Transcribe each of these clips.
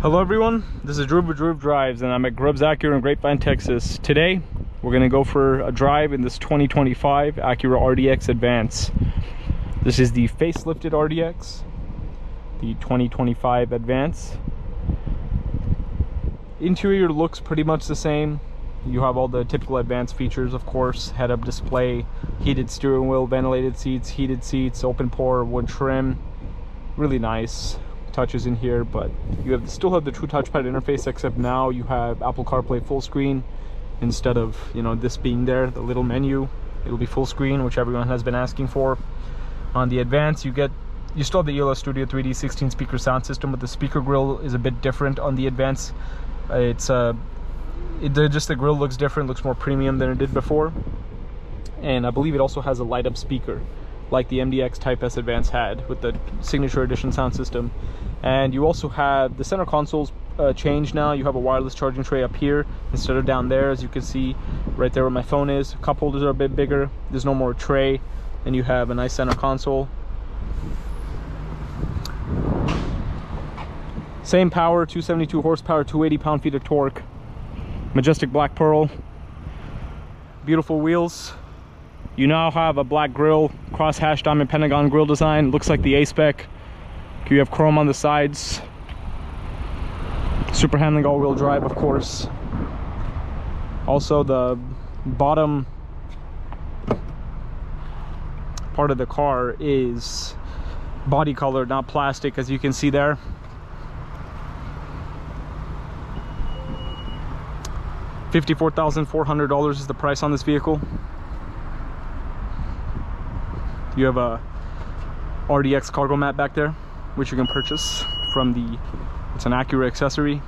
Hello everyone, this is Drew with Drew Drives and I'm at Grubbs Acura in Grapevine, Texas. Today, we're going to go for a drive in this 2025 Acura RDX Advance. This is the facelifted RDX, the 2025 Advance. Interior looks pretty much the same. You have all the typical Advance features, of course. Head-up display, heated steering wheel, ventilated seats, heated seats, open pour, wood trim. Really nice touches in here, but you still have the true touchpad interface, except now you have Apple CarPlay full screen instead of, you know, this being there, the little menu. It'll be full screen, which everyone has been asking for. On the Advance, you still have the ELS Studio 3D 16 speaker sound system, but the speaker grille is a bit different on the Advance. Just the grille looks different, looks more premium than it did before, and I believe it also has a light up speaker like the MDX Type S Advance had with the Signature Edition sound system. And you also have the center consoles changed now. You have a wireless charging tray up here instead of down there, as you can see right there where my phone is. Cup holders are a bit bigger, there's no more tray, and you have a nice center console. Same power, 272 horsepower, 280 pound-feet of torque. Majestic black pearl, beautiful wheels. You now have a black grille, cross-hatch diamond pentagon grille design. Looks like the A-Spec. You have chrome on the sides. Super handling all-wheel drive, of course. Also, the bottom part of the car is body colored, not plastic, as you can see there. $54,400 is the price on this vehicle. You have a RDX cargo mat back there, which you can purchase from it's an Acura accessory.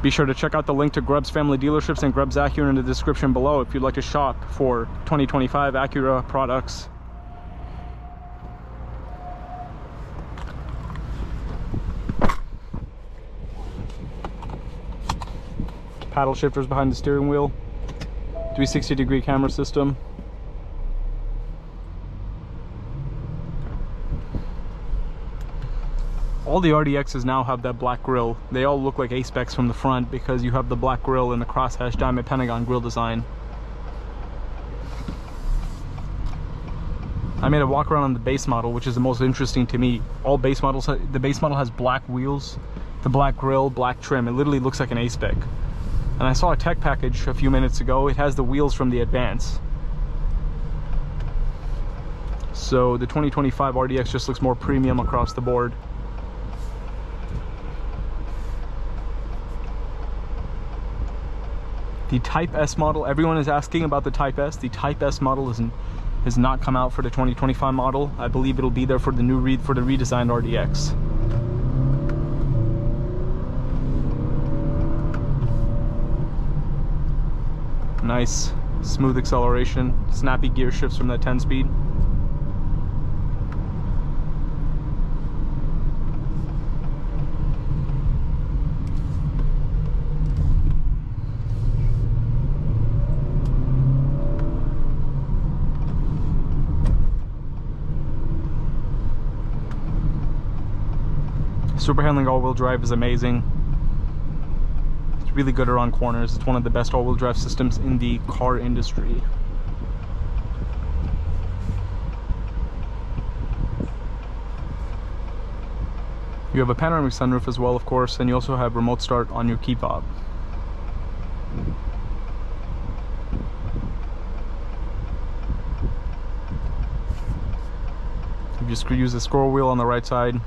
Be sure to check out the link to Grubbs Family Dealerships and Grubbs Acura in the description below if you'd like to shop for 2025 Acura products. Paddle shifters behind the steering wheel, 360-degree camera system. All the RDXs now have that black grille. They all look like A-Specs from the front because you have the black grille and the crosshatch diamond pentagon grille design. I made a walk around on the base model, which is the most interesting to me. All base models, the base model has black wheels, the black grille, black trim. It literally looks like an A-Spec. And I saw a tech package a few minutes ago. It has the wheels from the Advance. So the 2025 RDX just looks more premium across the board. The Type S model, everyone is asking about the Type S. The Type S model has not come out for the 2025 model. I believe it'll be there for the redesigned RDX. Nice smooth acceleration, snappy gear shifts from that 10-speed. Super handling all-wheel drive is amazing. It's really good around corners. It's one of the best all-wheel drive systems in the car industry. You have a panoramic sunroof as well, of course, and you also have remote start on your key fob. If you just use the scroll wheel on the right side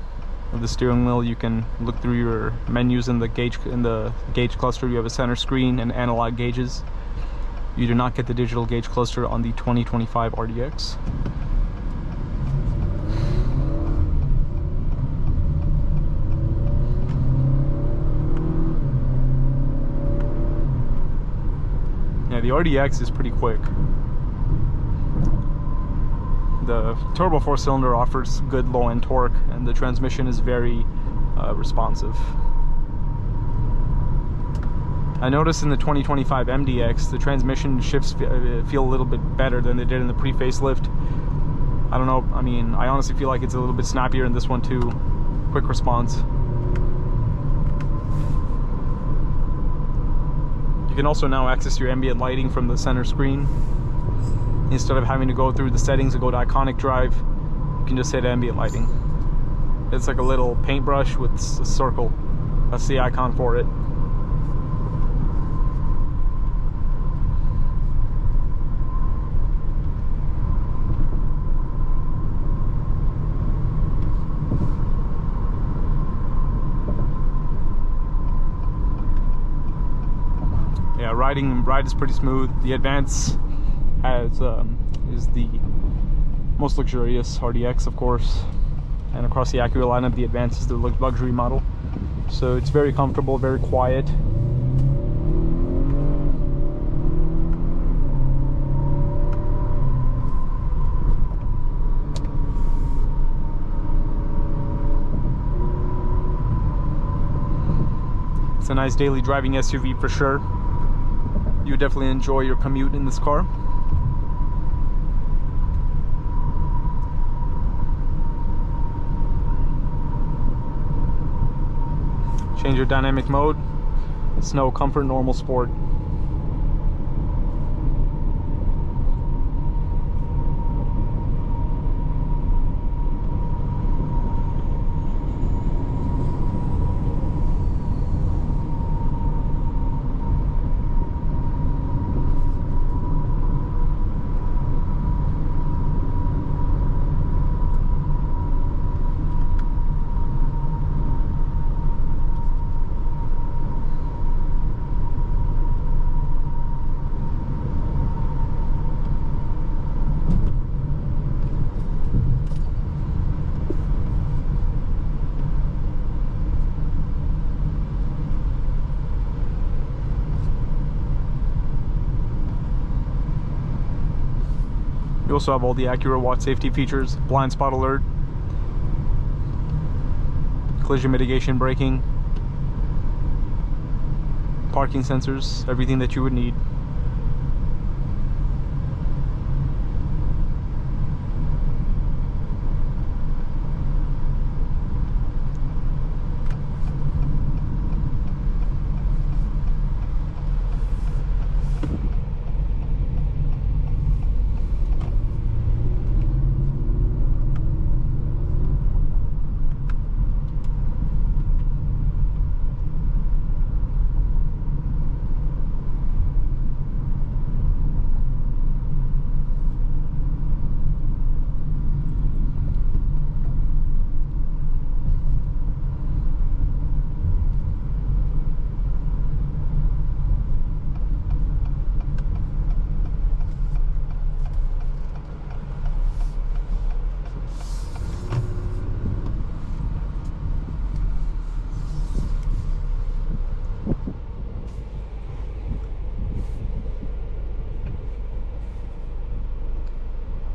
of the steering wheel, you can look through your menus in the gauge cluster. You have a center screen and analog gauges. You do not get the digital gauge cluster on the 2025 RDX. Yeah, the RDX is pretty quick. The turbo 4-cylinder offers good low-end torque, and the transmission is very responsive. I noticed in the 2025 MDX, the transmission shifts feel a little bit better than they did in the pre-facelift. I don't know, I mean, I honestly feel like it's a little bit snappier in this one too. Quick response. can also now access your ambient lighting from the center screen. Instead of having to go through the settings and go to Iconic Drive, you can just hit ambient lighting. It's like a little paintbrush with a circle. That's the icon for it. Yeah, ride is pretty smooth. The Advance is the most luxurious RDX, of course, and across the Acura lineup, the Advance is the luxury model. So it's very comfortable, very quiet. It's a nice daily driving SUV for sure. You definitely enjoy your commute in this car. Change your dynamic mode. Snow, comfort, normal, sport. You also have all the Acura watch safety features, blind spot alert, collision mitigation braking, parking sensors, everything that you would need.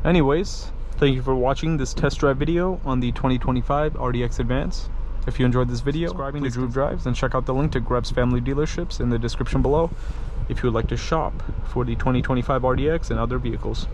Anyways, thank you for watching this test drive video on the 2025 RDX Advance. If you enjoyed this video, please Groove Drives and check out the link to Greb's family dealerships in the description below if you would like to shop for the 2025 RDX and other vehicles.